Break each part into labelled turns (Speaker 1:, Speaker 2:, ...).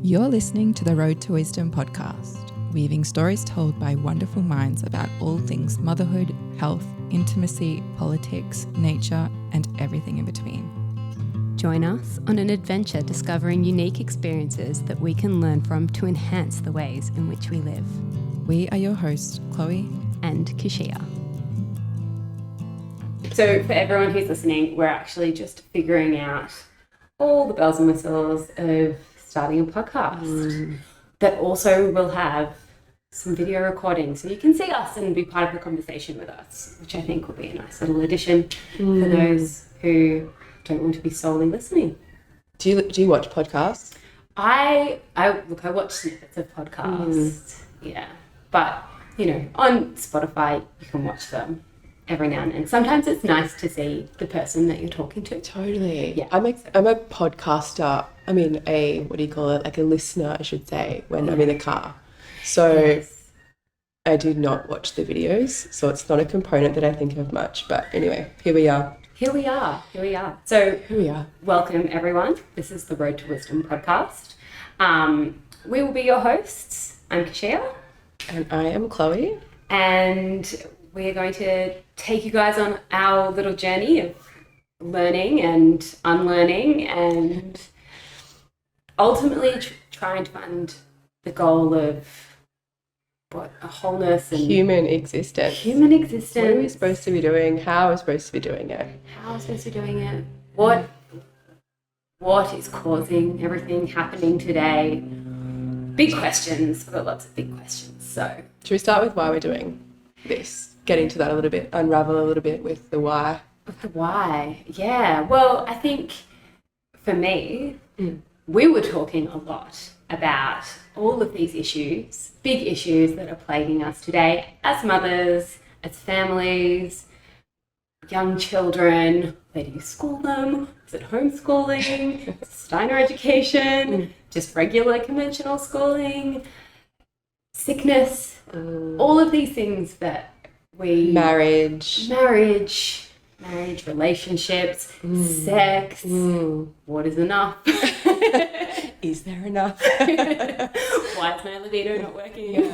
Speaker 1: You're listening to the Road to Wisdom podcast, weaving stories told by wonderful minds about all things motherhood, health, intimacy, politics, nature, and everything in between.
Speaker 2: Join us on an adventure discovering unique experiences that we can learn from to enhance the ways in which we live.
Speaker 1: We are your hosts, Chloe
Speaker 2: and Keshia.
Speaker 3: So for everyone who's listening, we're actually just figuring out all the bells and whistles of starting a podcast that also will have some video recording so you can see us and be part of the conversation with us, which I think will be a nice little addition for those who don't want to be solely listening.
Speaker 4: Do you watch podcasts?
Speaker 3: I watch snippets of podcasts, yeah, but on Spotify you can watch them every now and then. Sometimes it's nice to see the person that you're talking to.
Speaker 4: Totally.
Speaker 3: Yeah.
Speaker 4: I'm a podcaster. I mean, like a listener, I should say, when I'm in the car. So
Speaker 3: Yes.
Speaker 4: I do not watch the videos, so it's not a component that I think of much. But anyway, here we are.
Speaker 3: Here we are. So
Speaker 4: Here we are.
Speaker 3: welcome everyone. This is the Road to Wisdom podcast. We will be your hosts. I'm Keshia,
Speaker 4: And I am Chloe.
Speaker 3: and we're going to take you guys on our little journey of learning and unlearning and ultimately trying to find the goal of a wholeness and
Speaker 4: Human existence.
Speaker 3: human existence.
Speaker 4: What are we supposed to be doing? How are we supposed to be doing it?
Speaker 3: How are we supposed to be doing it? What is causing everything happening today? Big questions. We've got lots of big questions. So
Speaker 4: Should we start with why we're doing this? Get into that a little bit, unravel a little bit with the why.
Speaker 3: with the why, yeah. Well, I think for me, we were talking a lot about all of these issues, big issues that are plaguing us today as mothers, as families, young children. Where do you school them? Is it homeschooling? Steiner education? Just regular conventional schooling? Sickness? All of these things that we...
Speaker 4: Marriage.
Speaker 3: relationships, sex, what is enough?
Speaker 4: Is there enough?
Speaker 3: Why is my libido not working?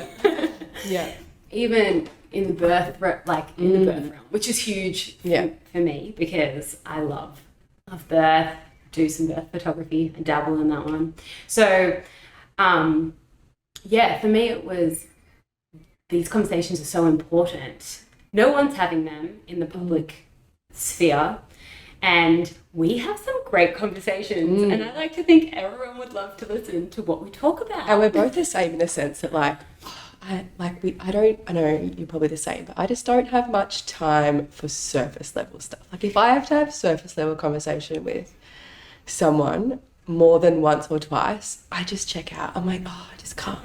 Speaker 4: Yeah.
Speaker 3: Even in the birth, in the birth realm, which is huge for me because I love birth, do some birth photography, I dabble in that one. So, for me it was, these conversations are so important. No one's having them in the public sphere, and we have some great conversations, and I like to think everyone would love to listen to what we talk about.
Speaker 4: And we're both the same in the sense that I know you're probably the same, but I just don't have much time for surface level stuff. Like if I have to have surface level conversation with someone more than once or twice, I just check out. I'm like, I just can't.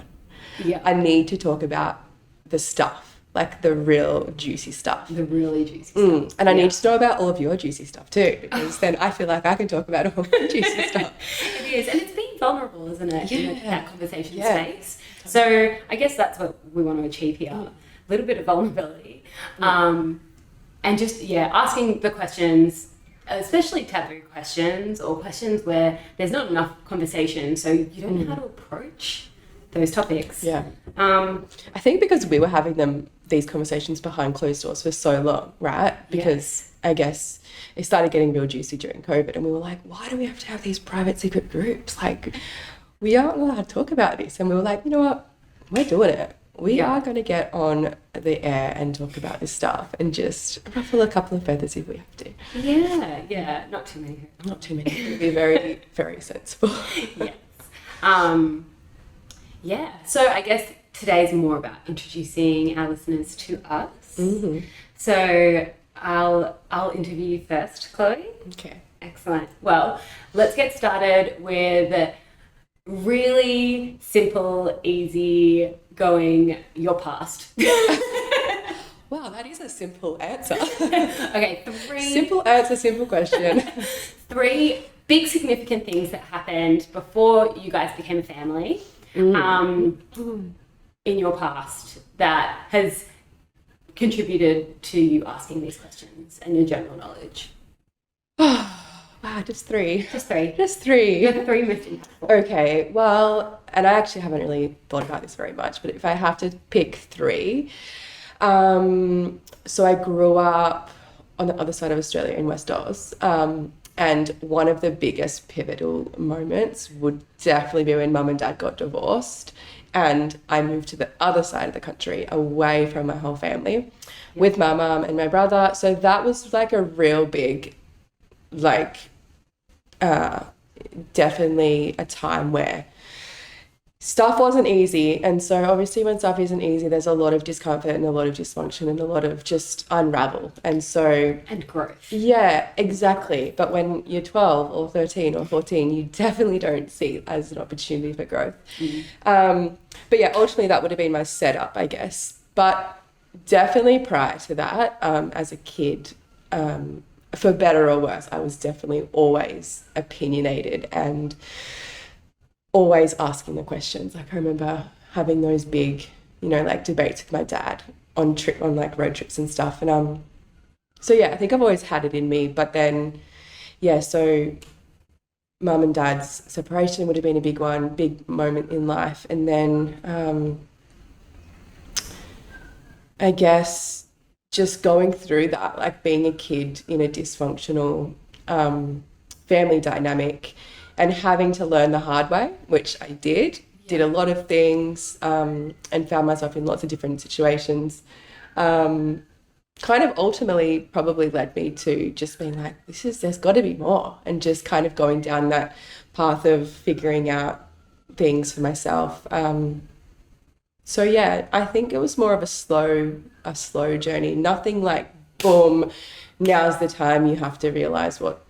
Speaker 3: Yeah.
Speaker 4: I need to talk about the stuff, like the real juicy stuff.
Speaker 3: The really juicy stuff.
Speaker 4: And I need to know about all of your juicy stuff too, because then I feel like I can talk about all the juicy stuff.
Speaker 3: It is, and it's being vulnerable, isn't it, in that conversation space. So I guess that's what we want to achieve here, a little bit of vulnerability. And just, asking the questions, especially taboo questions or questions where there's not enough conversation, so you don't know how to approach those topics.
Speaker 4: Yeah. I think because we were having these conversations behind closed doors for so long, right? Because I guess it started getting real juicy during COVID, and we were like, why do we have to have these private secret groups? Like, we aren't allowed to talk about this. And we were like, you know what? We're doing it. We are going to get on the air and talk about this stuff and just ruffle a couple of feathers if we have to.
Speaker 3: Yeah. Not too many.
Speaker 4: Not too many. It'll be very, very sensible.
Speaker 3: Yes. So I guess today's more about introducing our listeners to us. So I'll interview you first, Chloe.
Speaker 4: Okay.
Speaker 3: Excellent. Well, let's get started with really simple, easy going your past.
Speaker 4: Wow, that is a simple answer.
Speaker 3: Okay,
Speaker 4: Simple answer, simple question.
Speaker 3: 3 big significant things that happened before you guys became a family in your past that has contributed to you asking these questions and your general knowledge.
Speaker 4: Wow, just three.
Speaker 3: Just three.
Speaker 4: Just three.
Speaker 3: You're the three most impactful.
Speaker 4: Okay, well, and I actually haven't really thought about this very much, but if I have to pick three, so I grew up on the other side of Australia in West Oz, and one of the biggest pivotal moments would definitely be when mum and dad got divorced, and I moved to the other side of the country, away from my whole family, with my mum and my brother. So that was like a real big, like, definitely a time where stuff wasn't easy. And so obviously when stuff isn't easy, there's a lot of discomfort and a lot of dysfunction and a lot of just unravel. And so...
Speaker 3: And growth.
Speaker 4: Yeah, exactly. But when you're 12 or 13 or 14, you definitely don't see it as an opportunity for growth. But yeah, ultimately that would have been my setup, I guess. But definitely prior to that, as a kid, for better or worse, I was definitely always opinionated and always asking the questions. Like I remember having those big, like debates with my dad on like road trips and stuff. And so yeah, I think I've always had it in me. But then, yeah, so mum and dad's separation would have been a big one, big moment in life. And then I guess just going through that, like being a kid in a dysfunctional family dynamic and having to learn the hard way, which I did a lot of things, and found myself in lots of different situations, kind of ultimately probably led me to just being like, there's got to be more, and just kind of going down that path of figuring out things for myself. So yeah, I think it was more of a slow journey. Nothing like, boom, now's the time you have to realize what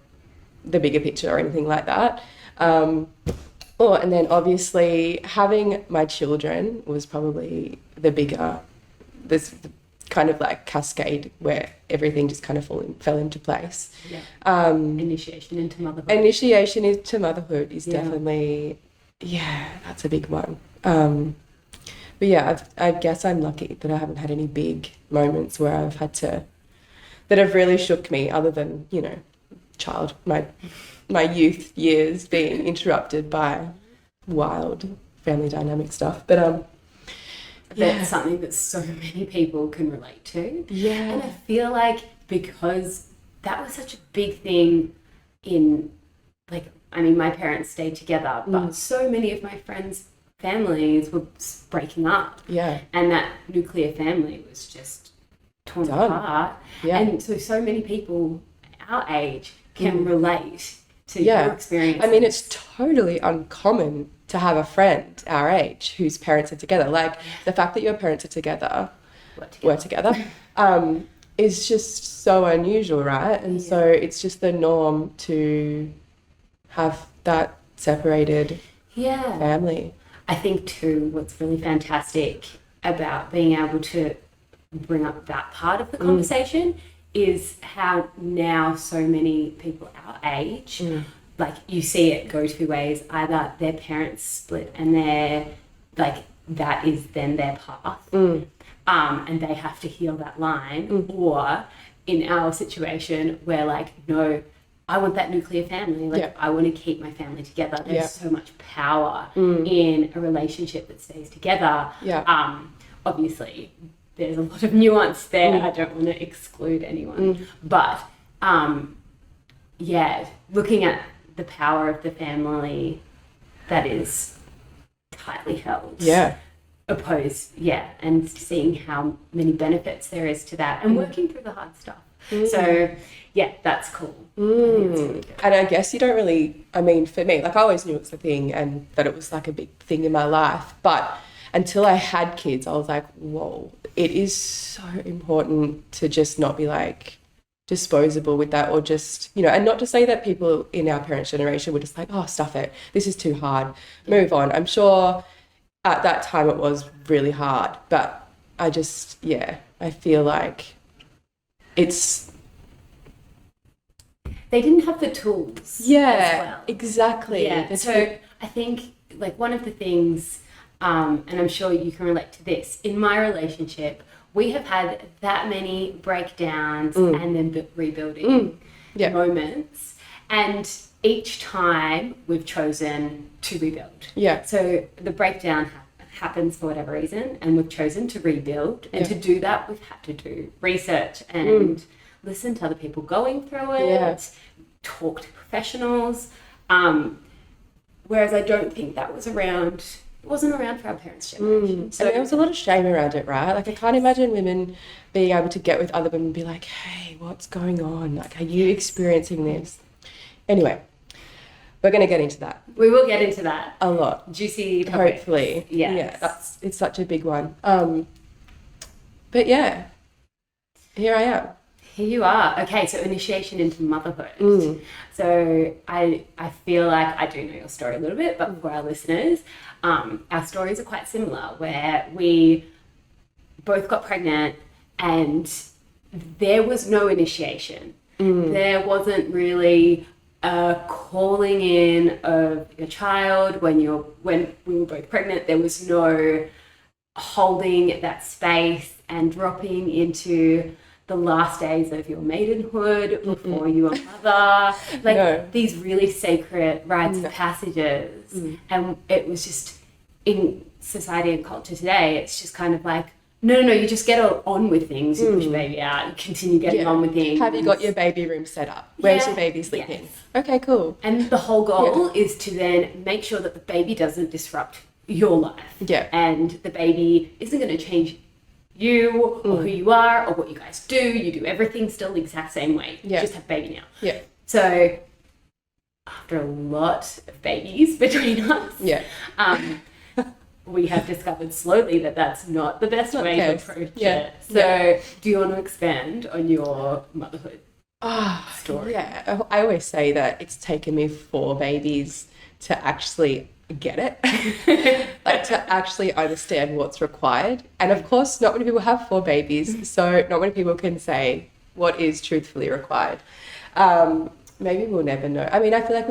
Speaker 4: the bigger picture or anything like that. And then obviously having my children was probably this kind of like cascade where everything just kind of fell into place.
Speaker 3: Yeah. Initiation into motherhood.
Speaker 4: Initiation into motherhood is definitely, that's a big one. But yeah, I guess I'm lucky that I haven't had any big moments where I've had to, that have really shook me, other than, my youth years being interrupted by wild family dynamic stuff. But
Speaker 3: that's something that so many people can relate to.
Speaker 4: Yeah.
Speaker 3: And I feel like because that was such a big thing in, like, I mean, my parents stayed together, but so many of my friends' families were breaking up.
Speaker 4: Yeah.
Speaker 3: And that nuclear family was just torn apart.
Speaker 4: Yeah.
Speaker 3: And so many people our age can relate to your experience.
Speaker 4: I mean, it's totally uncommon to have a friend our age whose parents are together. Like, the fact that your parents are together, were together, is just so unusual, right? And so it's just the norm to have that separated family.
Speaker 3: I think too, what's really fantastic about being able to bring up that part of the conversation is how now so many people our age, like, you see it go two ways. Either their parents split and they're like, that is then their path, and they have to heal that line, or in our situation, we're like, no, I want that nuclear family. Like, I want to keep my family together. There's so much power in a relationship that stays together. Obviously, there's a lot of nuance there. I don't want to exclude anyone. But, looking at the power of the family that is tightly held. And seeing how many benefits there is to that, and working through the hard stuff. So, that's cool. I think it's really good.
Speaker 4: And I guess you don't really, I mean, for me, like, I always knew it was a thing and that it was like a big thing in my life. But until I had kids, I was like, whoa, it is so important to just not be like disposable with that, or just, and not to say that people in our parents' generation were just like, oh, stuff it, this is too hard, move on. I'm sure at that time it was really hard, but I just, I feel like it's...
Speaker 3: They didn't have the tools as well.
Speaker 4: Exactly.
Speaker 3: So I think, like, one of the things, and I'm sure you can relate to this, in my relationship, we have had that many breakdowns and then rebuilding moments. And each time we've chosen to rebuild.
Speaker 4: Yeah.
Speaker 3: So the breakdown happens for whatever reason, and we've chosen to rebuild. And to do that, we've had to do research and listen to other people going through it, talk to professionals. Whereas I don't think that was around. It wasn't around for our parents' generation.
Speaker 4: So there was a lot of shame around it, right? Like I can't imagine women being able to get with other women and be like, hey, what's going on? Like, are you experiencing this? Anyway, we're going to get into that.
Speaker 3: We will get into that.
Speaker 4: A lot.
Speaker 3: Juicy topic.
Speaker 4: Hopefully.
Speaker 3: Yes.
Speaker 4: Yeah, it's such a big one. But yeah, here I am.
Speaker 3: Here you are. Okay, so initiation into motherhood. So I feel like I do know your story a little bit, but for our listeners, our stories are quite similar, where we both got pregnant and there was no initiation. There wasn't really a calling in of your child when we were both pregnant. There was no holding that space and dropping into the last days of your maidenhood before you were mother, these really sacred rites of passages. And it was just, in society and culture today, it's just kind of like, no, you just get on with things. You push your baby out, you continue getting on with things.
Speaker 4: Have you got your baby room set up? Where's your baby sleeping?
Speaker 3: Yes.
Speaker 4: Okay, cool.
Speaker 3: And the whole goal is to then make sure that the baby doesn't disrupt your life.
Speaker 4: Yeah.
Speaker 3: And the baby isn't going to change you or who you are or what you guys do. You do everything still the exact same way. You just have baby now.
Speaker 4: Yeah.
Speaker 3: So after a lot of babies between us, we have discovered slowly that that's not the best way to approach it. So do you want to expand on your motherhood story?
Speaker 4: Yeah, I always say that it's taken me 4 babies to actually get it, like to actually understand what's required. And of course, not many people have 4 babies, so not many people can say what is truthfully required. Maybe we'll never know. I mean, I feel like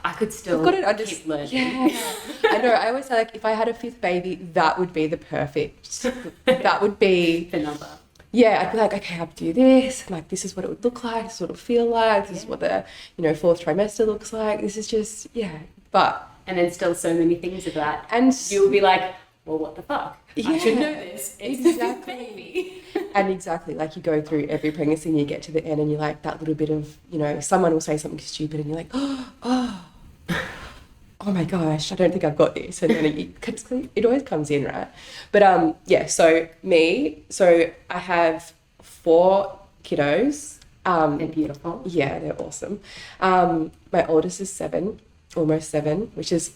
Speaker 3: I could still keep learning.
Speaker 4: Yeah, I know. I always say, like, if I had a 5th baby, that would be the perfect. That would be
Speaker 3: the number.
Speaker 4: Yeah, I'd be like, okay, I'll do this. And like, this is what it would look like. This is what it'll feel like. This is what the 4th trimester looks like. This is just But
Speaker 3: and then still so many things of that,
Speaker 4: and
Speaker 3: you'll be like, well, what the fuck?
Speaker 4: Yeah,
Speaker 3: I should know this. It's
Speaker 4: exactly. And exactly, like you go through every pregnancy and you get to the end and you're like, that little bit of, someone will say something stupid and you're like, oh my gosh, I don't think I've got this. And then it always comes in, right? But so I have 4 kiddos.
Speaker 3: They're beautiful.
Speaker 4: Yeah, they're awesome. My oldest is 7, almost 7, which is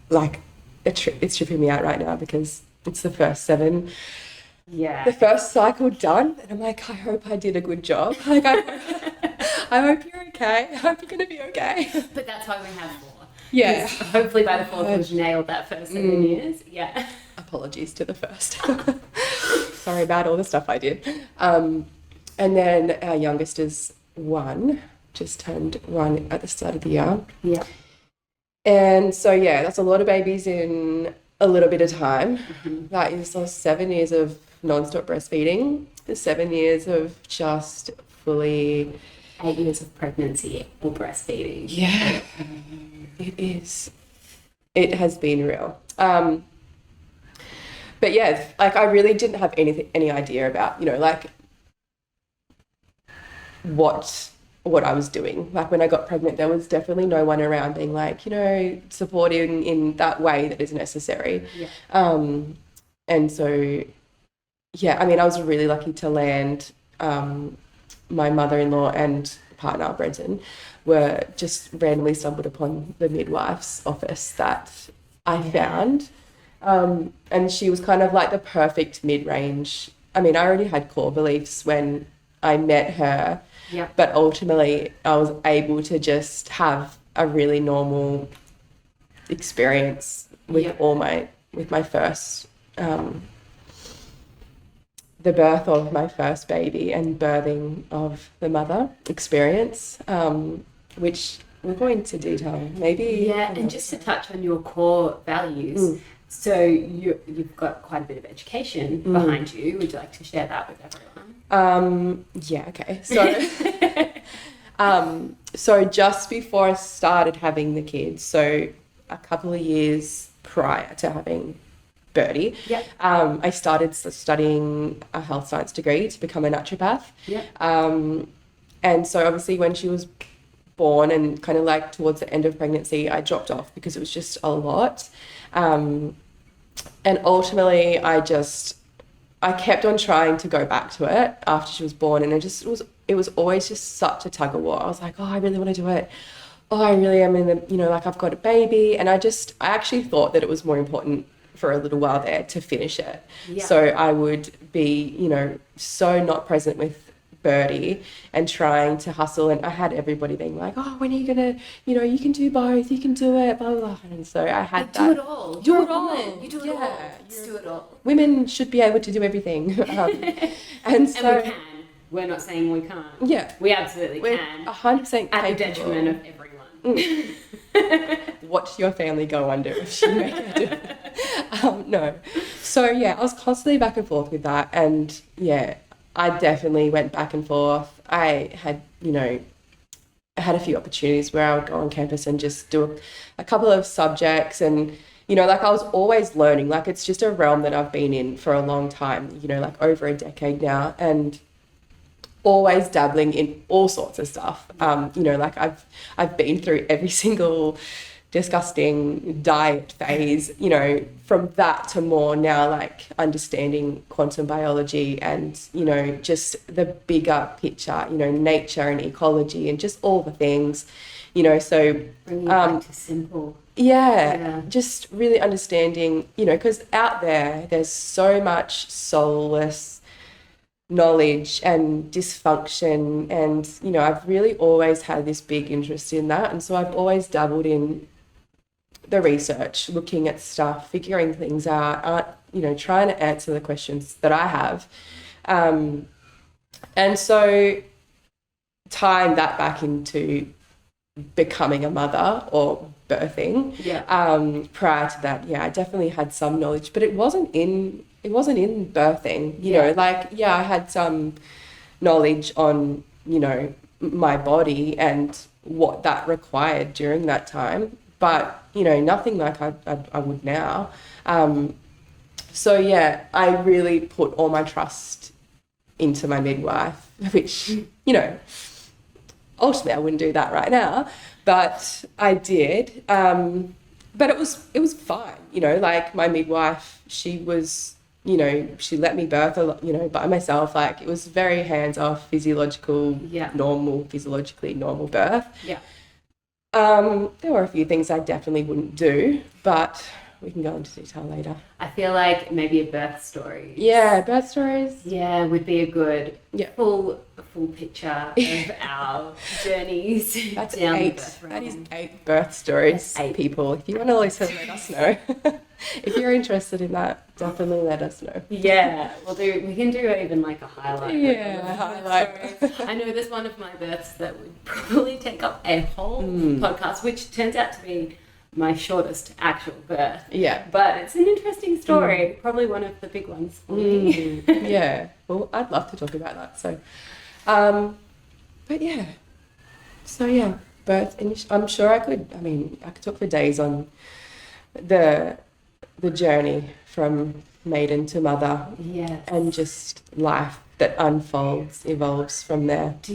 Speaker 4: like, it's tripping me out right now because it's the first 7.
Speaker 3: Yeah.
Speaker 4: The first cycle done, and I'm like, I hope I did a good job. Like, I hope you're okay. I hope you're going to be okay.
Speaker 3: But that's why we have 4.
Speaker 4: Yeah.
Speaker 3: Hopefully by the 4th we've nailed that first 7 years. Yeah.
Speaker 4: Apologies to the first. Sorry about all the stuff I did. And then our youngest is 1, just turned 1 at the start of the year.
Speaker 3: Yeah.
Speaker 4: And so, that's a lot of babies in a little bit of time. That is 7 years of non-stop breastfeeding, the 7 years of just fully...
Speaker 3: 8 years of pregnancy or breastfeeding.
Speaker 4: Yeah, it is. It has been real. But like I really didn't have any idea about, what I was doing. Like when I got pregnant, there was definitely no one around being like, supporting in that way that is necessary.
Speaker 3: Yeah.
Speaker 4: And so, I mean, I was really lucky to land, my mother-in-law and partner, Brenton, were just randomly stumbled upon the midwife's office that I found. And she was kind of like the perfect mid-range. I mean, I already had core beliefs when I met her, but ultimately I was able to just have a really normal experience with with my first, the birth of my first baby and birthing of the mother experience, which we'll go into detail maybe.
Speaker 3: Yeah, and just to touch on your core values, so you've got quite a bit of education behind you. Would you like to share that with everyone?
Speaker 4: Okay. So So just before I started having the kids, so a couple of years prior to having Birdie,
Speaker 3: Yep.
Speaker 4: I started studying a health science degree to become a naturopath.
Speaker 3: Yep.
Speaker 4: And so obviously when she was born and kind of like towards the end of pregnancy, I dropped off because it was just a lot. And ultimately I kept on trying to go back to it after she was born, and it was always just such a tug of war. I was like, oh, I really want to do it. Oh, I really am in the, like I've got a baby. And I actually thought that it was more important for a little while there to finish it.
Speaker 3: Yeah.
Speaker 4: So I would be, so not present with Birdie and trying to hustle. And I had everybody being like, oh, when are you going to, you can do both, you can do it, blah, blah, blah. And so I had
Speaker 3: do it all.
Speaker 4: Do it all.
Speaker 3: You do it all. Just do it all.
Speaker 4: Women should be able to do everything. And so...
Speaker 3: And we can. We're not saying we can't.
Speaker 4: Yeah.
Speaker 3: We absolutely
Speaker 4: We're
Speaker 3: can.
Speaker 4: 100%
Speaker 3: At the
Speaker 4: capable.
Speaker 3: detriment of everyone.
Speaker 4: Watch your family go under if she make her do it. No. So, yeah, I was constantly back and forth with that. And, yeah, I definitely went back and forth. I had, I had a few opportunities where I would go on campus and just do a couple of subjects. And, like I was always learning. Like it's just a realm that I've been in for a long time, like over a decade now. And always dabbling in all sorts of stuff. Like I've been through every single disgusting diet phase, from that to more now like understanding quantum biology and, just the bigger picture, nature and ecology and just all the things, so
Speaker 3: bringing it back to simple.
Speaker 4: Yeah, just really understanding, because out there's so much soulless knowledge and dysfunction, and I've really always had this big interest in that, and so I've always dabbled in the research, looking at stuff, figuring things out, trying to answer the questions that I have, and so tying that back into becoming a mother or birthing. Prior to that, I definitely had some knowledge, but it wasn't in birthing, I had some knowledge on, my body and what that required during that time, but, nothing like I would now. So yeah, I really put all my trust into my midwife, which, ultimately I wouldn't do that right now, but I did. But it was fine, like my midwife, she was, she let me birth a lot, by myself. Like it was very hands-off, physiologically normal birth.
Speaker 3: Yeah.
Speaker 4: There were a few things I definitely wouldn't do, but we can go into detail later.
Speaker 3: I feel like maybe a birth story.
Speaker 4: Yeah, birth stories.
Speaker 3: Yeah, would be a good full picture of our journeys.
Speaker 4: That's
Speaker 3: down
Speaker 4: 8.
Speaker 3: the birth
Speaker 4: That is
Speaker 3: road.
Speaker 4: 8 birth stories,
Speaker 3: That's 8.
Speaker 4: people. If you want to listen, let us know. If you're interested in that, definitely let us know.
Speaker 3: Yeah, we can do even like a highlight.
Speaker 4: Highlight.
Speaker 3: I know there's one of my births that would probably take up a whole podcast, which turns out to be my shortest actual birth.
Speaker 4: Yeah.
Speaker 3: But it's an interesting story. Probably one of the big ones for me.
Speaker 4: Yeah. Well, I'd love to talk about that. So, but yeah. So yeah, birth. I'm sure I could talk for days on the journey from maiden to mother.
Speaker 3: Yes.
Speaker 4: And just life that evolves from there.
Speaker 3: Do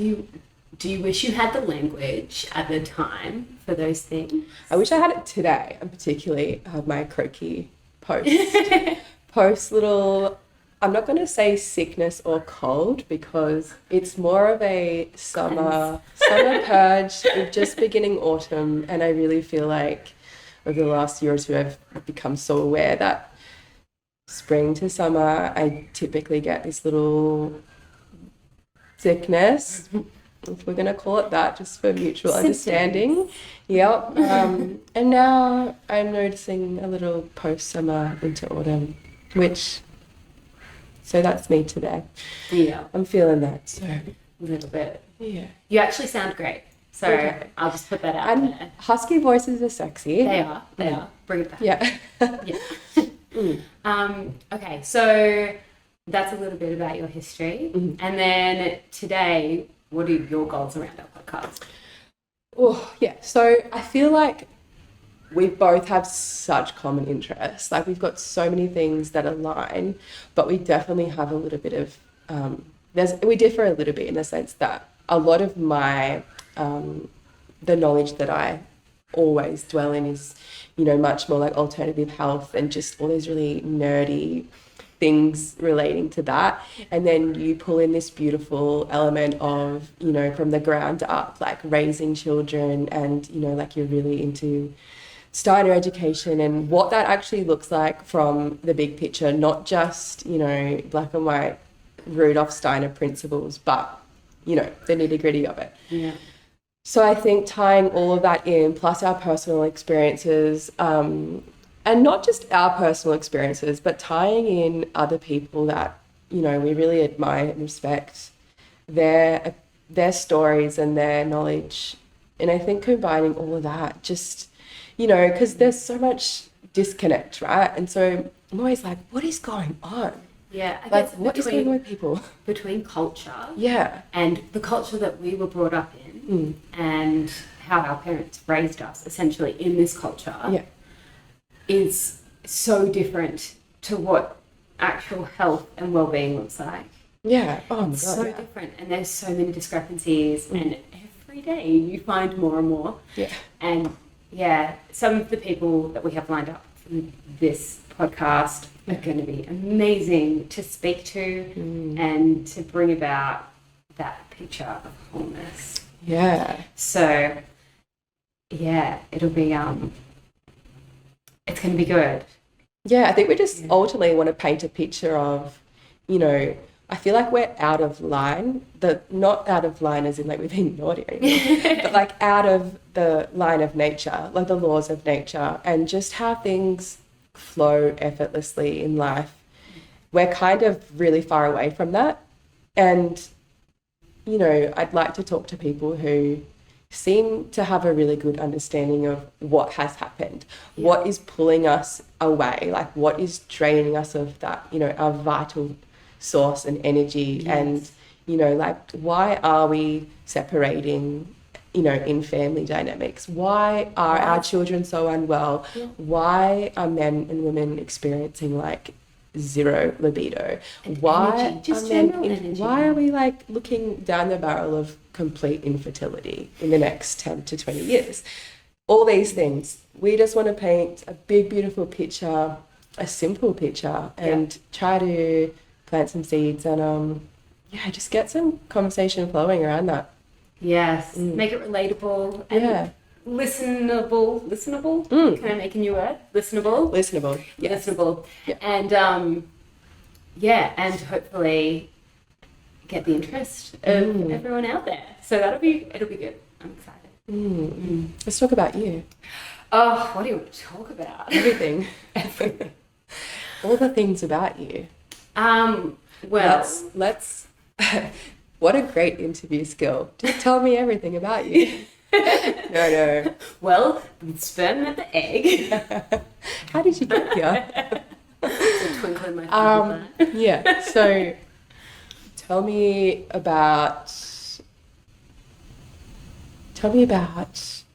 Speaker 3: you wish you had the language at the time for those things?
Speaker 4: I wish I had it today, and particularly my croaky post little, I'm not going to say sickness or cold because it's more of a summer purge, just beginning autumn, and I really feel like over the last year or two I've become so aware that spring to summer I typically get this little sickness, if we're going to call it that, just for mutual understanding. Yep. And now I'm noticing a little post-summer into autumn, so that's me today.
Speaker 3: Yeah.
Speaker 4: I'm feeling that, so.
Speaker 3: A little bit.
Speaker 4: Yeah.
Speaker 3: You actually sound great. So
Speaker 4: Okay.
Speaker 3: I'll just put that out there.
Speaker 4: Husky voices are sexy.
Speaker 3: They are. Bring it back.
Speaker 4: Yeah.
Speaker 3: Yeah. Okay, so that's a little bit about your history.
Speaker 4: Mhm.
Speaker 3: And then today, what are your goals around our podcast?
Speaker 4: Oh, yeah. So I feel like we both have such common interests. Like we've got so many things that align, but we definitely have a little bit of, we differ a little bit in the sense that a lot of my, the knowledge that I always dwell in is, you know, much more like alternative health and just all those really nerdy things relating to that. And then you pull in this beautiful element of, you know, from the ground up, like raising children, and, you know, like you're really into Steiner education and what that actually looks like from the big picture, not just, you know, black and white Rudolph Steiner principles, but, you know, the nitty gritty of it.
Speaker 3: Yeah.
Speaker 4: So I think tying all of that in, plus our personal experiences, and not just our personal experiences, but tying in other people that, you know, we really admire and respect, their stories and their knowledge. And I think combining all of that, just, you know, because there's so much disconnect, right? And so I'm always like, what is going on?
Speaker 3: Yeah, I
Speaker 4: Like,
Speaker 3: guess
Speaker 4: what is going on with people?
Speaker 3: between culture
Speaker 4: Yeah.
Speaker 3: and the culture that we were brought up in and how our parents raised us, essentially in this culture,
Speaker 4: Yeah.
Speaker 3: is so different to what actual health and well-being looks like.
Speaker 4: Yeah. Oh my God.
Speaker 3: It's so
Speaker 4: yeah.
Speaker 3: different, and there's so many discrepancies, and every day you find more and more.
Speaker 4: Yeah.
Speaker 3: And yeah, some of the people that we have lined up for this podcast are going to be amazing to speak to and to bring about that picture of wholeness.
Speaker 4: Yeah.
Speaker 3: So yeah, it'll be it's going to be good.
Speaker 4: Yeah, I think we just ultimately want to paint a picture of, you know, I feel like we're out of line, not out of line as in like we've been naughty or anything, but like out of the line of nature, like the laws of nature, and just how things flow effortlessly in life. We're kind of really far away from that. And, you know, I'd like to talk to people who seem to have a really good understanding of what has happened, what is pulling us away, like what is draining us of that, you know, our vital source and energy. And, you know, like why are we separating, you know, in family dynamics? Why are our children so unwell? Why are men and women experiencing like zero libido?
Speaker 3: And
Speaker 4: why
Speaker 3: energy, just
Speaker 4: are
Speaker 3: general energy.
Speaker 4: why are we like looking down the barrel of complete infertility in the next 10 to 20 years? All these things. We just want to paint a big, beautiful picture, a simple picture, and try to plant some seeds and just get some conversation flowing around that.
Speaker 3: Yes, make it relatable and listenable. Can I make a new word? Listenable.
Speaker 4: Yes.
Speaker 3: Listenable.
Speaker 4: Yeah.
Speaker 3: And and hopefully get the interest of everyone out there. So it'll be good. I'm excited.
Speaker 4: Let's talk about you.
Speaker 3: Oh, what do you want to talk about?
Speaker 4: Everything. All the things about you.
Speaker 3: Well,
Speaker 4: let's what a great interview skill. Just tell me everything about you. No.
Speaker 3: Well, the sperm and the egg.
Speaker 4: How did you get here?
Speaker 3: It's a twinkle in my eye.
Speaker 4: Yeah. So tell me about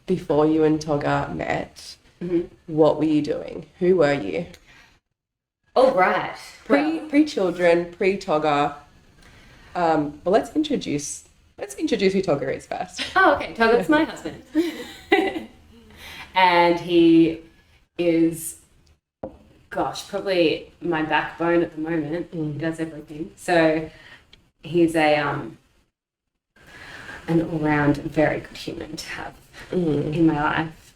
Speaker 4: before you and Togga met. What were you doing? Who were you?
Speaker 3: Oh, right.
Speaker 4: Pre-children, pre-Togga. Well, let's introduce who Togga is first.
Speaker 3: Oh, okay. Togga's my husband. And he is, probably my backbone at the moment. He does everything. So he's an all-round very good human to have in my life.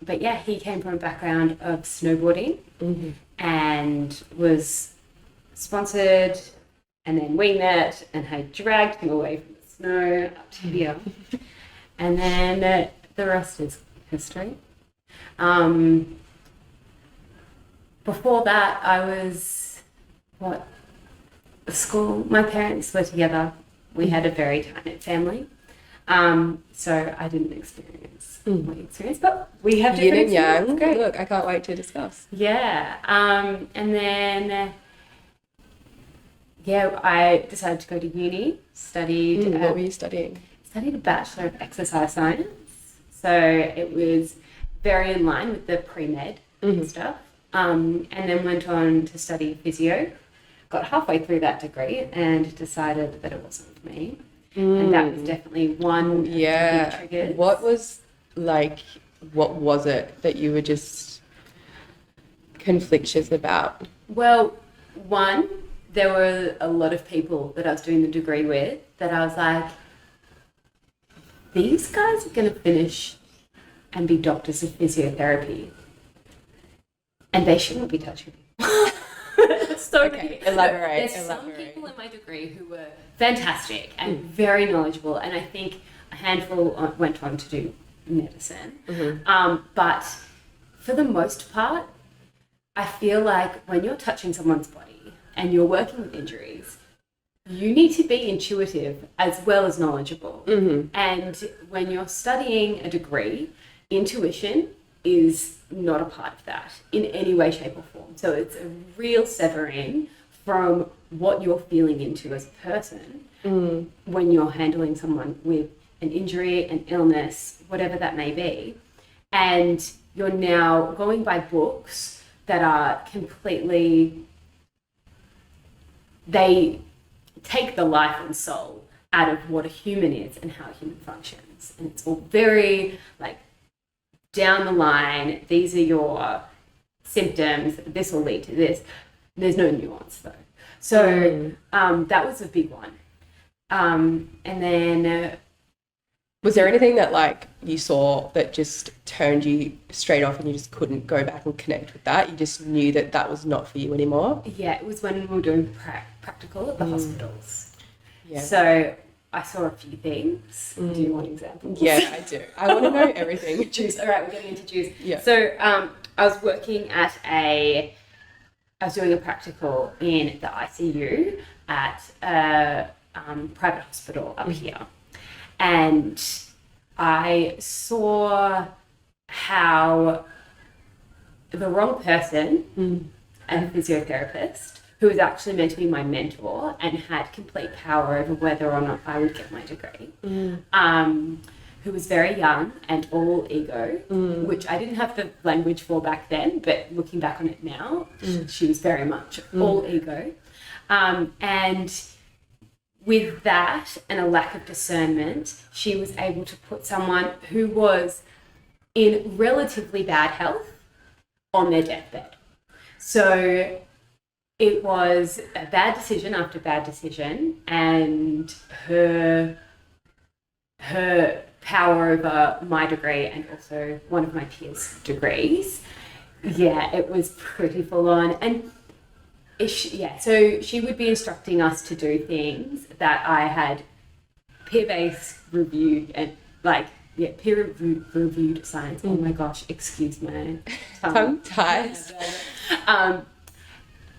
Speaker 3: But yeah, he came from a background of snowboarding and was sponsored, and then we met and I dragged him away from the snow up to here. And then the rest is history. Before that, I was, school. My parents were together. We had a very tight-knit family. So I didn't experience what you experienced, but we have different
Speaker 4: Yin and yang.
Speaker 3: Great.
Speaker 4: Look, I can't wait to discuss.
Speaker 3: Yeah. And then yeah, I decided to go to uni, studied
Speaker 4: What were you studying?
Speaker 3: studied a Bachelor of Exercise Science. So it was very in line with the pre-med stuff. And then went on to study physio. Got halfway through that degree and decided that it wasn't for me. And that was definitely one of the big triggers.
Speaker 4: What was it that you were just conflictious about?
Speaker 3: Well, one, there were a lot of people that I was doing the degree with that I was like, these guys are going to finish and be doctors of physiotherapy, and they shouldn't be touching me. So
Speaker 4: Okay, elaborate.
Speaker 3: There's some people in my degree who were fantastic and very knowledgeable, and I think a handful went on to do medicine. But for the most part, I feel like when you're touching someone's body and you're working with injuries, you need to be intuitive as well as knowledgeable. And when you're studying a degree, intuition is not a part of that in any way, shape, or form. So it's a real severing from what you're feeling into as a person when you're handling someone with an injury, an illness, whatever that may be. And you're now going by books that are completely, they take the life and soul out of what a human is and how a human functions. And it's all very like down the line, these are your symptoms, this will lead to this. There's no nuance though. So that was a big one. And then
Speaker 4: was there anything that like you saw that just turned you straight off and you just couldn't go back and connect with that? You just knew that that was not for you anymore?
Speaker 3: Yeah, it was when we were doing practical at the hospitals.
Speaker 4: Yeah.
Speaker 3: So I saw a few things. Do you want examples?
Speaker 4: Yeah, I do. I want to know everything.
Speaker 3: Juice. All right, we're getting into juice.
Speaker 4: Yeah.
Speaker 3: So I was working at I was doing a practical in the ICU at a private hospital up here. And I saw how the wrong person, a physiotherapist, who was actually meant to be my mentor and had complete power over whether or not I would get my degree, who was very young and all ego, which I didn't have the language for back then, but looking back on it now, she was very much all ego. And with that and a lack of discernment, she was able to put someone who was in relatively bad health on their deathbed. So it was a bad decision after bad decision, and her power over my degree and also one of my peers' degrees, yeah, it was pretty full on. And so she would be instructing us to do things that I had peer-based reviewed and peer-reviewed science. Oh my gosh, excuse my
Speaker 4: Tongue ties.
Speaker 3: I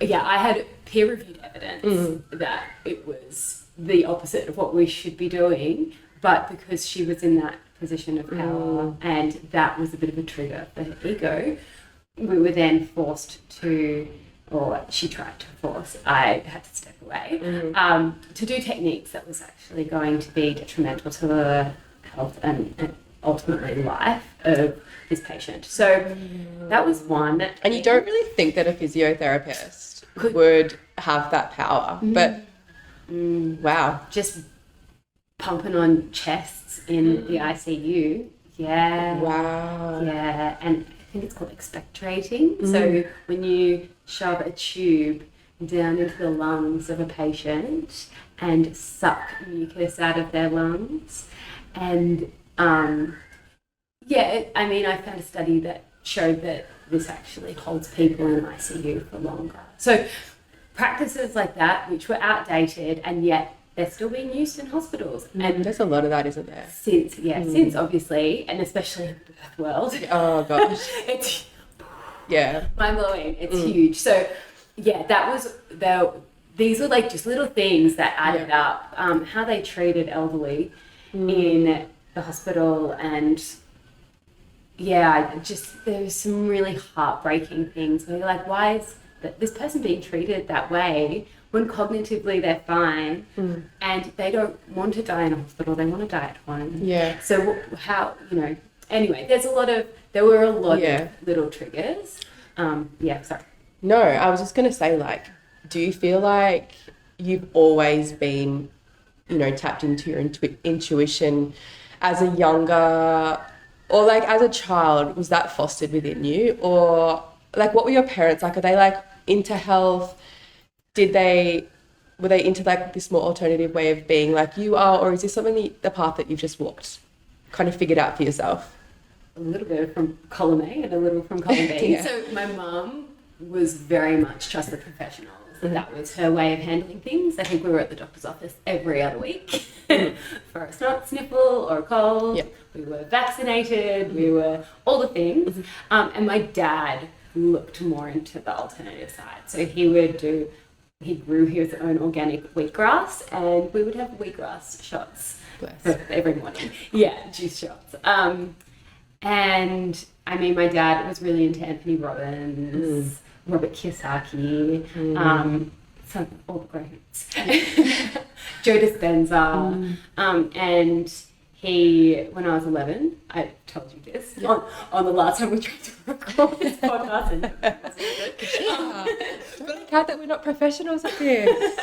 Speaker 3: had peer-reviewed evidence that it was the opposite of what we should be doing, but because she was in that position of power and that was a bit of a trigger for her ego, we were then forced to, or she tried to force, I had to step away, to do techniques that was actually going to be detrimental to the health and ultimately life of this patient. So that was one.
Speaker 4: And you don't really think that a physiotherapist would have that power, but wow.
Speaker 3: Just pumping on chests in the ICU. Yeah.
Speaker 4: Wow.
Speaker 3: Yeah. And I think it's called expectorating. So when you shove a tube down into the lungs of a patient and suck mucus out of their lungs. And I found a study that showed that this actually holds people in ICU for longer. So practices like that, which were outdated and yet they're still being used in hospitals. And
Speaker 4: there's a lot of that, isn't there?
Speaker 3: Since obviously, and especially in the birth world.
Speaker 4: Oh gosh.
Speaker 3: It's
Speaker 4: mind-blowing.
Speaker 3: It's huge. So that was these were like just little things that added up. How they treated elderly in the hospital, and there was some really heartbreaking things where you're like, why is this person being treated that way when cognitively they're fine and they don't want to die in a hospital, they want to die at home.
Speaker 4: Yeah.
Speaker 3: So how, anyway, there were a lot of little triggers. Sorry.
Speaker 4: No, I was just going to say, like, do you feel like you've always been, tapped into your intuition as a younger, or like as a child? Was that fostered within you? Or like, what were your parents like? Are they like into health? Were they into like this more alternative way of being like you are? Or is this something the path that you've just walked, kind of figured out for yourself?
Speaker 3: A little bit from column A and a little from column B.
Speaker 4: Yeah.
Speaker 3: So my mum was very much trust the professionals. That was her way of handling things. I think we were at the doctor's office every other week for a snot, sniffle or a cold.
Speaker 4: Yep.
Speaker 3: We were vaccinated. We were all the things. And my dad looked more into the alternative side. So he grew his own organic wheatgrass, and we would have wheatgrass shots every morning. Yeah, juice shots. And I mean, my dad was really into Anthony Robbins, Robert Kiyosaki, all the greats, Joe Dispenza, and he, when I was 11, I told you this on the last time we tried to record this podcast, and it wasn't good.
Speaker 4: Really glad that we're not professionals at this.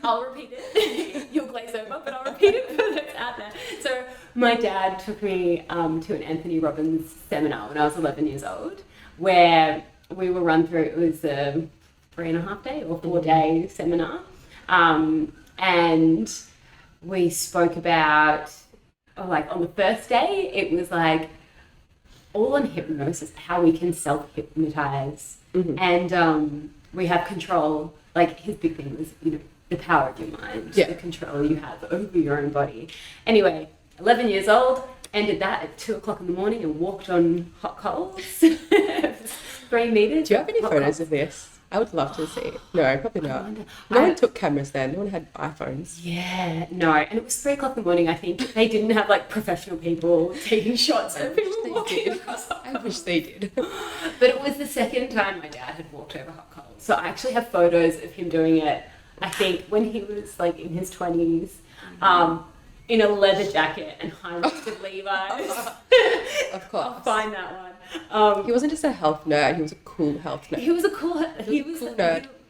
Speaker 3: I'll repeat it. You'll glaze over, but I'll repeat it because it's out there. So my dad took me to an Anthony Robbins seminar when I was 11 years old, where we were run through, it was a 3.5 day or 4 day seminar. And we spoke about, like on the first day, it was like all on hypnosis, how we can self-hypnotize and we have control. Like his big thing was, the power of your mind, the control you have over your own body. Anyway, 11 years old, ended that at 2:00 in the morning and walked on hot coals, 3 meters.
Speaker 4: Do you have any photos of this? I would love to see it. No, probably not. No one took cameras then. No one had iPhones.
Speaker 3: Yeah, no. And it was 3:00 in the morning, I think. They didn't have like professional people taking shots of people walking across hot coals.
Speaker 4: I wish they did.
Speaker 3: But it was the second time my dad had walked over hot coals. So I actually have photos of him doing it, I think, when he was like in his 20s, in a leather jacket and high-waisted Levi's.
Speaker 4: Of course.
Speaker 3: I'll find that one.
Speaker 4: He wasn't just a health nerd, he was a cool health nerd.
Speaker 3: He was a cool
Speaker 4: nerd.
Speaker 3: He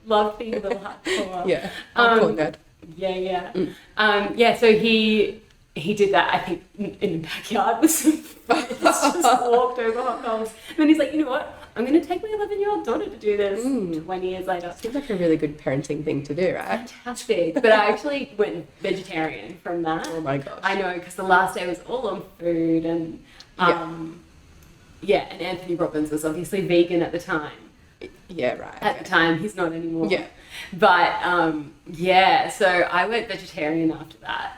Speaker 3: loved being a little hardcore.
Speaker 4: Yeah, hardcore nerd.
Speaker 3: Yeah. So he did that, I think, in the backyard with some friends, just walked over hot coals. And then he's like, you know what? I'm going to take my 11-year-old daughter to do this 20 years later.
Speaker 4: Seems like a really good parenting thing to do, right?
Speaker 3: Fantastic. But I actually went vegetarian from that.
Speaker 4: Oh my gosh.
Speaker 3: I know, because the last day was all on food and and Anthony Robbins was obviously vegan at the time.
Speaker 4: Yeah, right.
Speaker 3: At the time, he's not anymore.
Speaker 4: Yeah.
Speaker 3: But so I went vegetarian after that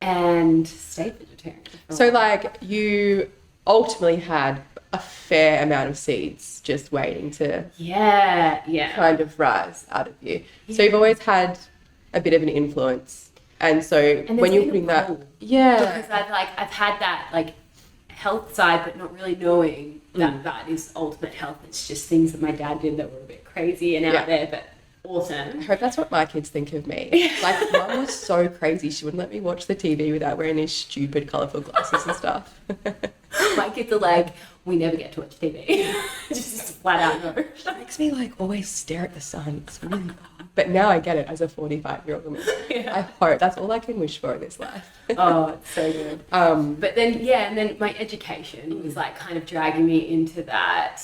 Speaker 3: and stayed vegetarian.
Speaker 4: So like you ultimately had a fair amount of seeds just waiting to kind of rise out of you. So you've always had a bit of an influence. And so when you're putting that
Speaker 3: because I've had that like health side, but not really knowing that that is ultimate health. It's just things that my dad did that were a bit crazy and out there, but awesome.
Speaker 4: I hope that's what my kids think of me. Like, Mum was so crazy. She wouldn't let me watch the TV without wearing these stupid, colourful glasses and stuff.
Speaker 3: My kids are like, we never get to watch TV. Just flat out no.
Speaker 4: It makes me, like, always stare at the sun. It's really hard. But now I get it as a 45-year-old woman. I hope that's all I can wish for in this life.
Speaker 3: Oh, it's so good. But then, and then my education was, like, kind of dragging me into that.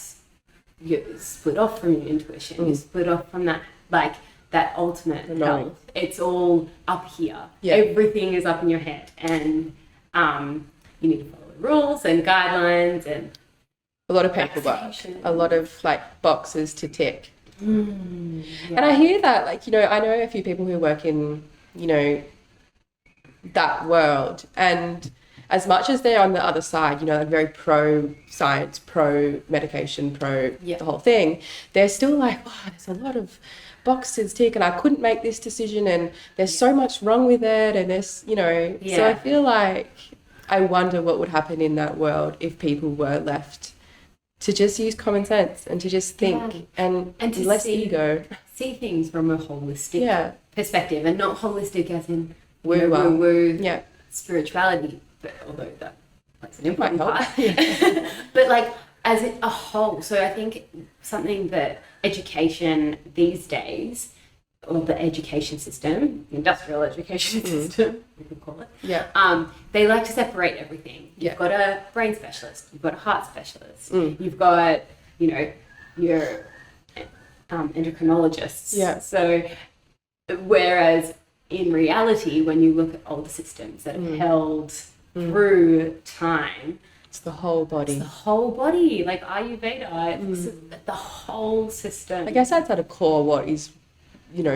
Speaker 3: You split off from your intuition. You split off from that, like, that ultimate health. It's all up here. Yeah. Everything is up in your head. And you need to follow the rules and guidelines and
Speaker 4: a lot of paperwork, a lot of, like, boxes to tick. And I hear that, like, I know a few people who work in, that world, and as much as they're on the other side, like very pro-science, pro-medication, the whole thing, they're still like, wow, there's a lot of boxes tick and I couldn't make this decision and there's so much wrong with it and there's, so I feel like I wonder what would happen in that world if people were left to just use common sense and to just think and less ego.
Speaker 3: see things from a holistic perspective, and not holistic as in woo spirituality, but although that plays an important part. But like as a whole. So I think something that education these days, or the education system, the industrial education system, we could call it, they like to separate everything. You've got a brain specialist, you've got a heart specialist, you've got, your endocrinologists. Yeah. So, whereas in reality, when you look at older systems that have held through time,
Speaker 4: it's the whole body.
Speaker 3: It's the whole body. Like Ayurveda, it's the whole system.
Speaker 4: I guess that's at a core what is,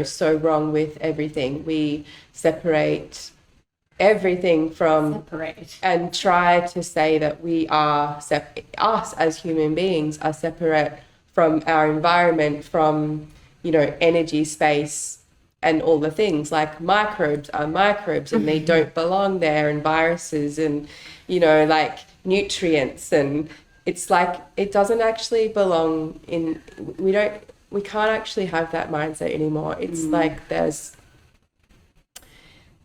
Speaker 4: so wrong with everything. We separate everything from and try to say that we are us as human beings are separate from our environment, from energy, space, and all the things. Like microbes are microbes and they don't belong there, and viruses and like nutrients, and it's like it doesn't actually belong in. We can't actually have that mindset anymore. It's like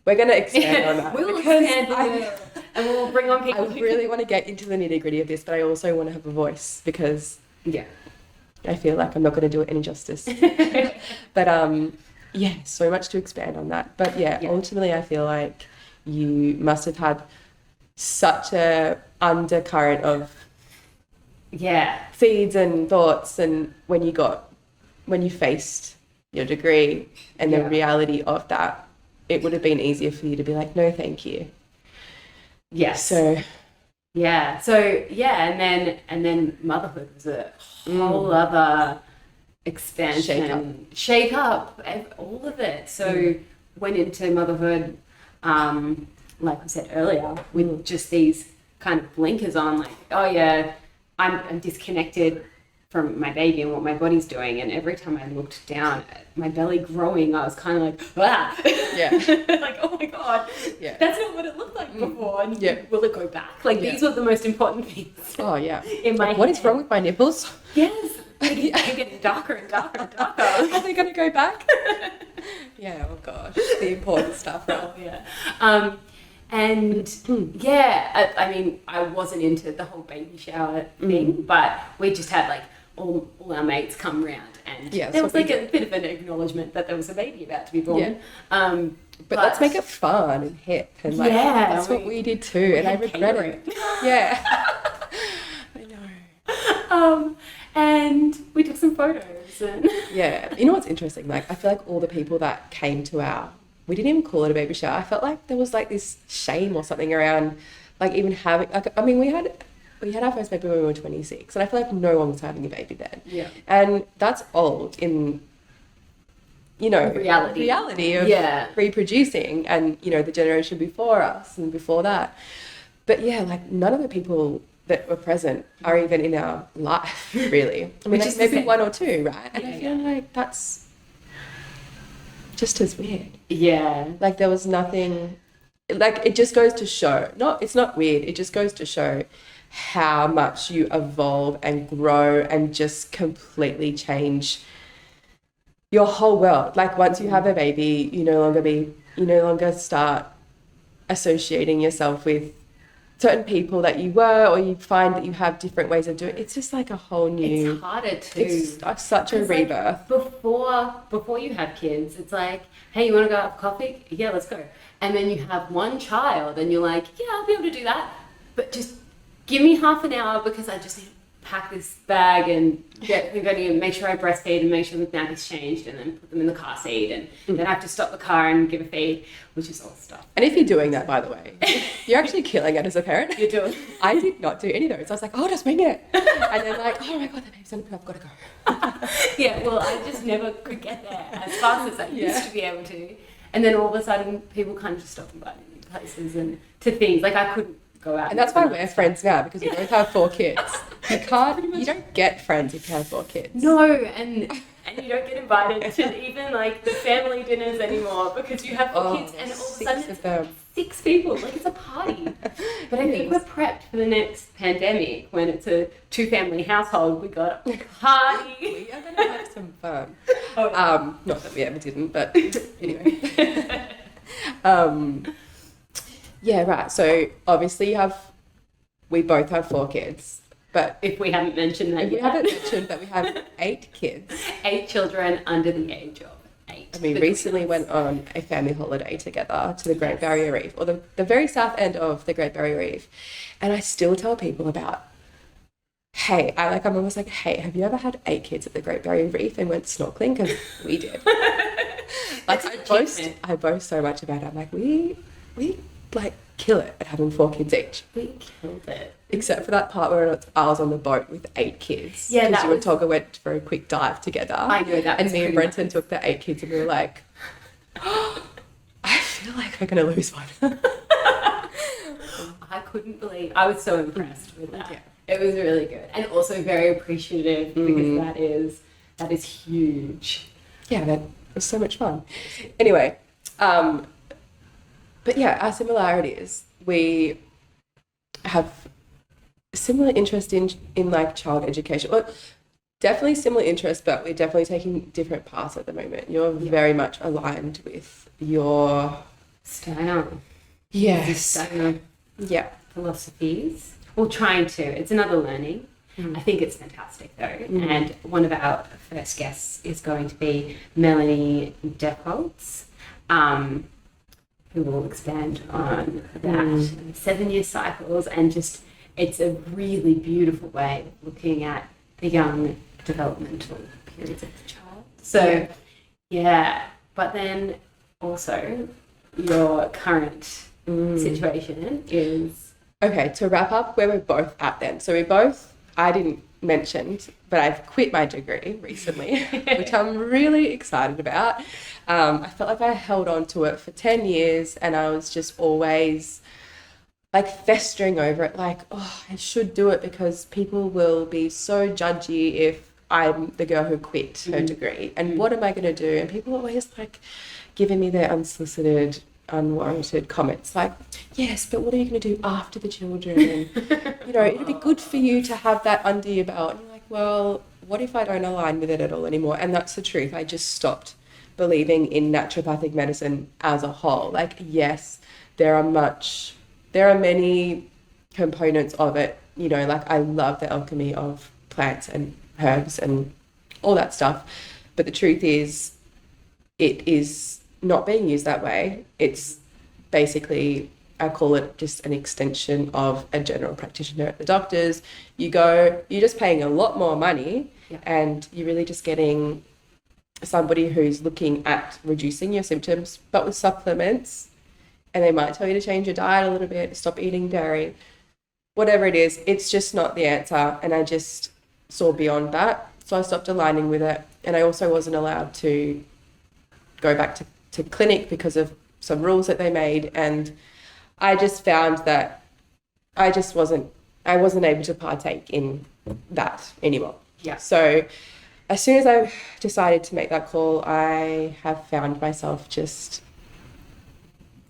Speaker 4: we're going to expand on that.
Speaker 3: We'll expand and we'll bring on people.
Speaker 4: I really want to get into the nitty-gritty of this, but I also want to have a voice because I feel like I'm not going to do it any justice. But so much to expand on that. But ultimately I feel like you must have had such a undercurrent of seeds and thoughts, and when you faced your degree and the reality of that, it would have been easier for you to be like, no, thank you.
Speaker 3: Yes. And then motherhood was a whole other expansion, shake up, all of it. So went into motherhood, like I said earlier, with just these kind of blinkers on, like, oh yeah, I'm disconnected from my baby and what my body's doing, and every time I looked down at my belly growing, I was kind of like, like, oh my god, that's not what it looked like before. And will it go back? Like these were the most important things.
Speaker 4: Oh yeah.
Speaker 3: In my
Speaker 4: what is wrong with my nipples?
Speaker 3: Yes, they're getting darker and darker and darker.
Speaker 4: Are they going to go back? Oh gosh, the important stuff. Right?
Speaker 3: I mean, I wasn't into the whole baby shower thing, but we just had like all our mates come round, and there was like a bit of an acknowledgement that there was a baby about to be born.
Speaker 4: But let's make it fun and hip, and like that's what we did too, and I regret it. I know.
Speaker 3: And we took some photos. And
Speaker 4: you know what's interesting? Like I feel like all the people that came to we didn't even call it a baby shower. I felt like there was like this shame or something around like even having we had our first baby when we were 26, and I feel like no one was having a baby then. And that's old in reality of reproducing, and the generation before us and before that. But like none of the people that were present are even in our life, really. I mean, like maybe one or two, right? And I feel like that's just as weird. Like there was nothing, like it just goes to show, it's not weird, it just goes to show how much you evolve and grow and just completely change your whole world. Like once you have a baby, you no longer start associating yourself with certain people that you were, or you find that you have different ways of doing it. It's just like a whole new...
Speaker 3: It's harder too.
Speaker 4: It's such a rebirth.
Speaker 3: Like before you have kids, it's like, hey, you want to go have coffee? Yeah, let's go. And then you have one child and you're like, yeah, I'll be able to do that. But just give me half an hour because I just need to pack this bag and get ready and make sure I breastfeed and make sure the nap is changed and then put them in the car seat and then I have to stop the car and give a feed, which is all stuff.
Speaker 4: And if you're doing that, by the way, you're actually killing it as a parent.
Speaker 3: You're doing.
Speaker 4: I did not do any of those. I was like, oh, just wing it. And then like, oh my God, the baby's on, I've got to go.
Speaker 3: Well, I just never could get there as fast as I used to be able to. And then all of a sudden, people kind of just stop inviting me to places and to things. Like I couldn't go out.
Speaker 4: And that's why we're friends now, because we both have 4 kids. You don't get friends if you have 4 kids.
Speaker 3: No, and and you don't get invited to even like the family dinners anymore because you have four kids, and all of a sudden it's 6 people. Like, it's a party. But I think we're prepped for the next pandemic when it's a 2-family household. We got a party.
Speaker 4: We are going to have some fun. Not that we ever didn't, but anyway. Yeah, right. So obviously we both have 4 kids. But
Speaker 3: if we haven't mentioned that
Speaker 4: we haven't mentioned that we have 8 kids.
Speaker 3: 8 children under the age of 8.
Speaker 4: And we recently went on a family holiday together to the Great Barrier Reef, or the very south end of the Great Barrier Reef. And I still tell people about, I'm almost like, hey, have you ever had 8 kids at the Great Barrier Reef and went snorkeling? Because we did. Like, I boast so much about it. I'm like, we like kill it at having 4 kids each.
Speaker 3: We killed it.
Speaker 4: Except for that part where I was on the boat with 8 kids.
Speaker 3: Yeah,
Speaker 4: because you and Togga went for a quick dive together.
Speaker 3: I know that.
Speaker 4: And me and Brenton took the 8 kids, and we were like, I feel like we're going to lose one.
Speaker 3: I couldn't believe. I was so impressed with that.
Speaker 4: Yeah.
Speaker 3: It was really good, and also very appreciative because that is huge.
Speaker 4: Yeah, that was so much fun. Anyway, but yeah, our similarities, we have similar interest in like child education. Well, definitely similar interest, but we're definitely taking different paths at the moment. You're very much aligned with your
Speaker 3: Steiner.
Speaker 4: Yes.
Speaker 3: Steiner
Speaker 4: Yeah.
Speaker 3: philosophies. Well, trying to. It's another learning. I think it's fantastic though. And one of our first guests is going to be Melanie Deckholtz, who will expand on that 7-year cycles, and just it's a really beautiful way of looking at the young developmental periods of the child. So yeah, but then also your current situation is...
Speaker 4: Okay, to wrap up where we're both at then. So I didn't mention, but I've quit my degree recently, which I'm really excited about. I felt like I held on to it for 10 years and I was just always like festering over it, like, oh, I should do it because people will be so judgy if I'm the girl who quit her degree. And what am I going to do? And people are always like giving me their unsolicited, unwarranted comments like, yes, but what are you going to do after the children? And, it'd be good for you to have that under your belt. And you're like, well, what if I don't align with it at all anymore? And that's the truth. I just stopped believing in naturopathic medicine as a whole. Like, yes, there are many components of it. Like I love the alchemy of plants and herbs and all that stuff. But the truth is, it is not being used that way. It's basically, I call it just an extension of a general practitioner at the doctor's. You're just paying a lot more money and you're really just getting somebody who's looking at reducing your symptoms, but with supplements. And they might tell you to change your diet a little bit, stop eating dairy, whatever it is. It's just not the answer. And I just saw beyond that. So I stopped aligning with it. And I also wasn't allowed to go back to clinic because of some rules that they made. And I just found that I wasn't able to partake in that anymore.
Speaker 3: Yeah.
Speaker 4: So as soon as I decided to make that call, I have found myself just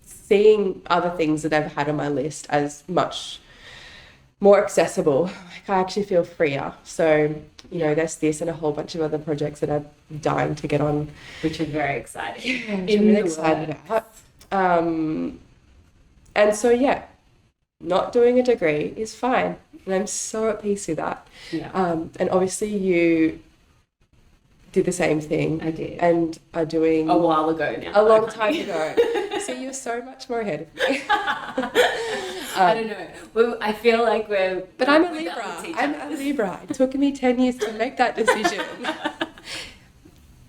Speaker 4: seeing other things that I've had on my list as much more accessible. Like I actually feel freer. So, there's this and a whole bunch of other projects that I'm dying to get on.
Speaker 3: Which is very exciting.
Speaker 4: Yeah, which I'm really excited about. And so, not doing a degree is fine. And I'm so at peace with that.
Speaker 3: Yeah.
Speaker 4: And obviously you did the same thing.
Speaker 3: I did.
Speaker 4: And are doing...
Speaker 3: A while ago now.
Speaker 4: A long time ago. So you're so much more ahead of me.
Speaker 3: I don't know. Well, I feel like we're...
Speaker 4: But I'm a Libra. It took me 10 years to make that decision.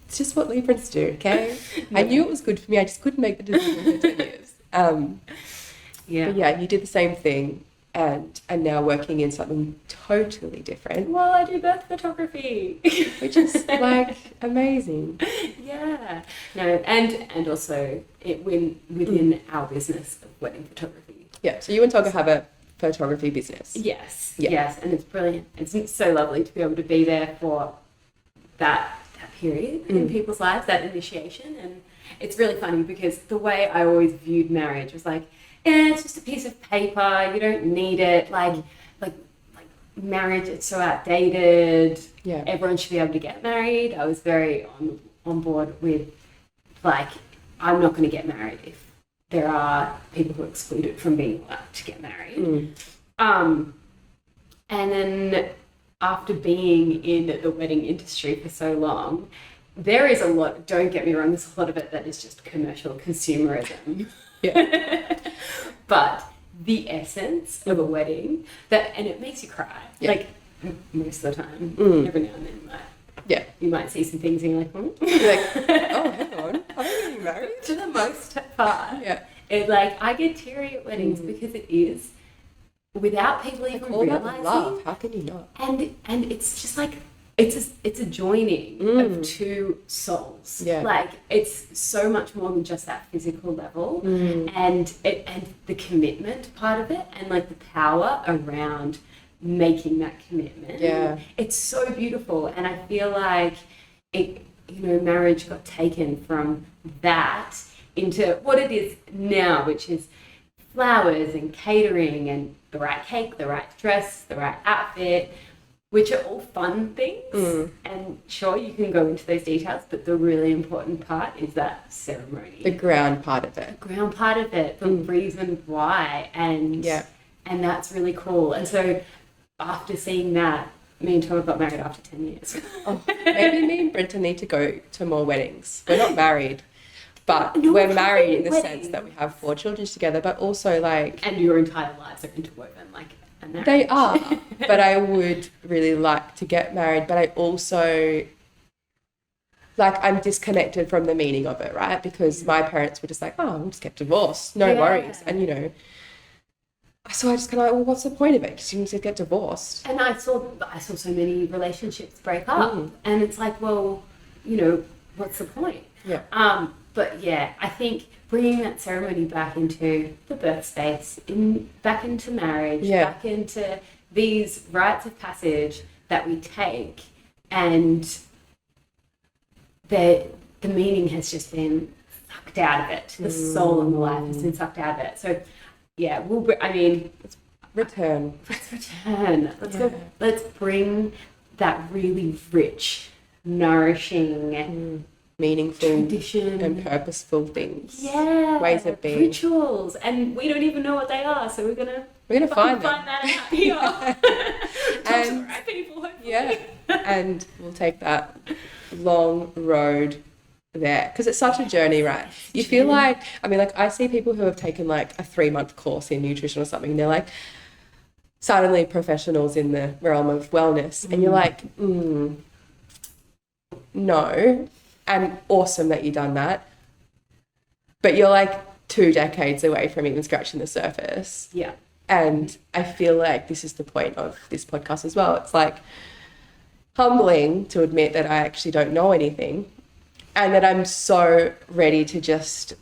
Speaker 4: It's just what Librans do, okay? I knew it was good for me. I just couldn't make the decision for 10 years. But you did the same thing. And now working in something totally different.
Speaker 3: Well, I do birth photography.
Speaker 4: Which is like amazing.
Speaker 3: Yeah. No, and also within our business of wedding photography.
Speaker 4: Yeah, so you and Togga have a photography business.
Speaker 3: Yes. Yeah. Yes, and it's brilliant. It's so lovely to be able to be there for that period in people's lives, that initiation. And it's really funny because the way I always viewed marriage was like, it's just a piece of paper, you don't need it, like marriage, it's so outdated.
Speaker 4: Yeah.
Speaker 3: Everyone should be able to get married. I was very on board with, like, I'm not going to get married if there are people who are excluded from being allowed to get married. And then after being in the wedding industry for so long, there is a lot, don't get me wrong, there's a lot of it that is just commercial consumerism.
Speaker 4: Yeah.
Speaker 3: But the essence of a wedding, and it makes you cry, like most of the time, every now and then, like, you might see some things and you're like,
Speaker 4: You're like, oh, hang on, are they getting married?
Speaker 3: For the most part, it, like, I get teary at weddings because it is, without people even
Speaker 4: all that
Speaker 3: realizing.
Speaker 4: love, how can you not?
Speaker 3: And it's just like, it's a joining of two souls.
Speaker 4: Yeah.
Speaker 3: Like, it's so much more than just that physical level, and the commitment part of it, and like the power around making that commitment.
Speaker 4: Yeah.
Speaker 3: It's so beautiful, and I feel like it, marriage got taken from that into what it is now, which is flowers and catering and the right cake, the right dress, the right outfit, which are all fun things. And sure, you can go into those details, but the really important part is that ceremony.
Speaker 4: The ground part of it.
Speaker 3: The ground part of it, the reason why. And that's really cool. And so after seeing that, me and Tom got married after 10 years.
Speaker 4: Maybe me and Brenton need to go to more weddings. We're not married, but
Speaker 3: No,
Speaker 4: we're married in the
Speaker 3: weddings.
Speaker 4: sense that we have 4 children together, but also like...
Speaker 3: And your entire lives are interwoven, like a marriage.
Speaker 4: They are, but I would really like to get married, but I also... Like, I'm disconnected from the meaning of it, right? Because my parents were just like, oh, we'll just get divorced, no worries. And, so I just kind of, well, what's the point of it? Because you need to get divorced.
Speaker 3: And I saw so many relationships break up, and it's like, well, what's the point?
Speaker 4: Yeah.
Speaker 3: But yeah, I think bringing that ceremony back into the birth space, back into marriage, back into these rites of passage that we take, and the meaning has just been sucked out of it. The soul and the life has been sucked out of it. So yeah, let's
Speaker 4: Return.
Speaker 3: Let's go. Let's bring that really rich, nourishing,
Speaker 4: meaningful
Speaker 3: tradition
Speaker 4: and purposeful things.
Speaker 3: Yeah,
Speaker 4: ways of being.
Speaker 3: Rituals, and we don't even know what they are, so we're gonna
Speaker 4: find
Speaker 3: that out here. Talk to the right people, hopefully.
Speaker 4: Yeah, and we'll take that long road there, because it's such a journey, right? You feel like, I see people who have taken like a 3-month course in nutrition or something, and they're like suddenly professionals in the realm of wellness, and you're like, no, and awesome that you've done that, but you're like 2 decades away from even scratching the surface.
Speaker 3: Yeah.
Speaker 4: And I feel like this is the point of this podcast as well. It's like humbling to admit that I actually don't know anything, and that I'm so ready to just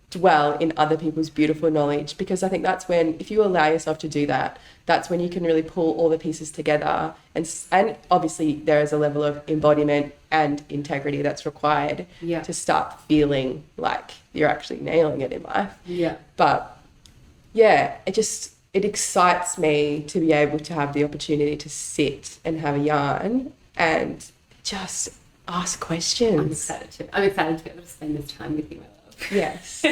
Speaker 4: dwell in other people's beautiful knowledge, because I think that's when, if you allow yourself to do that, that's when you can really pull all the pieces together, and obviously there is a level of embodiment and integrity that's required to start feeling like you're actually nailing it in life.
Speaker 3: Yeah.
Speaker 4: But yeah, it excites me to be able to have the opportunity to sit and have a yarn and just ask questions.
Speaker 3: I'm excited to be able to spend this time with you, my love.
Speaker 4: Yes.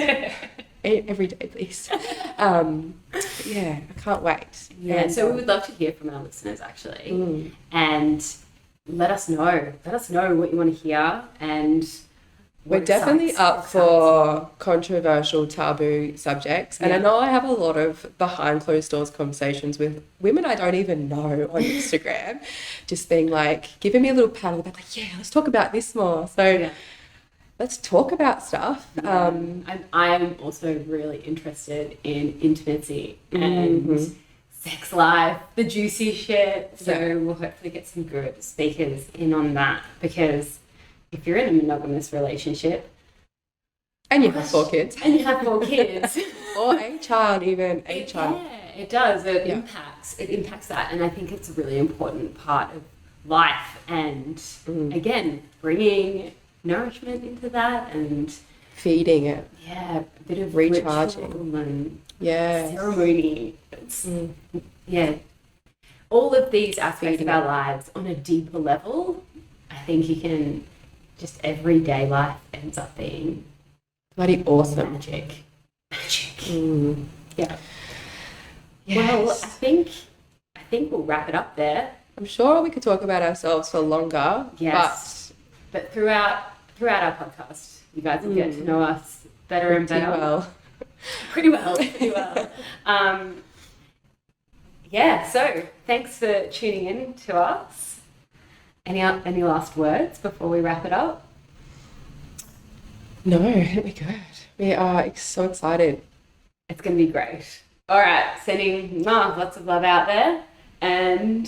Speaker 4: Every day, please. Yeah, I can't wait.
Speaker 3: Yeah, so we would love to hear from our listeners, actually. And let us know what you want to hear, and
Speaker 4: we're definitely up for controversial, taboo subjects. And I know I have a lot of behind closed doors conversations with women I don't even know on Instagram, just being like, giving me a little pat on the back, like, yeah, let's talk about this more. So let's talk about stuff.
Speaker 3: I'm also really interested in intimacy and sex life, the juicy shit. So we'll hopefully get some good speakers in on that, because if you're in a monogamous relationship
Speaker 4: and you have 4 kids
Speaker 3: or
Speaker 4: a child, even child,
Speaker 3: it does. It impacts that, and I think it's a really important part of life, and again, bringing nourishment into that, and
Speaker 4: feeding it,
Speaker 3: a bit of
Speaker 4: recharging,
Speaker 3: ritual and
Speaker 4: yeah,
Speaker 3: ceremony. Yeah, all of these aspects
Speaker 4: Feeding
Speaker 3: of our lives on a deeper level. I think you can just everyday life ends up being
Speaker 4: bloody awesome.
Speaker 3: Magic. Yeah.
Speaker 4: Yes.
Speaker 3: Well, I think we'll wrap it up there.
Speaker 4: I'm sure we could talk about ourselves for longer.
Speaker 3: Yes. But throughout our podcast, you guys will get to know us better and better. Pretty well. So thanks for tuning in to us. Any last words before we wrap it up?
Speaker 4: No, it'll be good. We are so excited.
Speaker 3: It's going to be great. All right, sending lots of love out there, and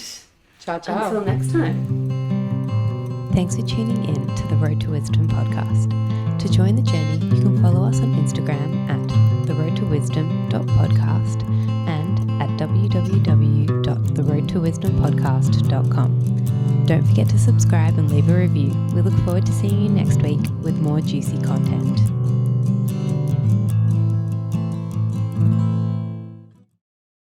Speaker 4: ciao, ciao.
Speaker 3: Until next time.
Speaker 2: Thanks for tuning in to the Road to Wisdom podcast. To join the journey, you can follow us on Instagram at theroadtowisdom.podcast and at www.theroadtowisdompodcast.com. Don't forget to subscribe and leave a review. We look forward to seeing you next week with more juicy content.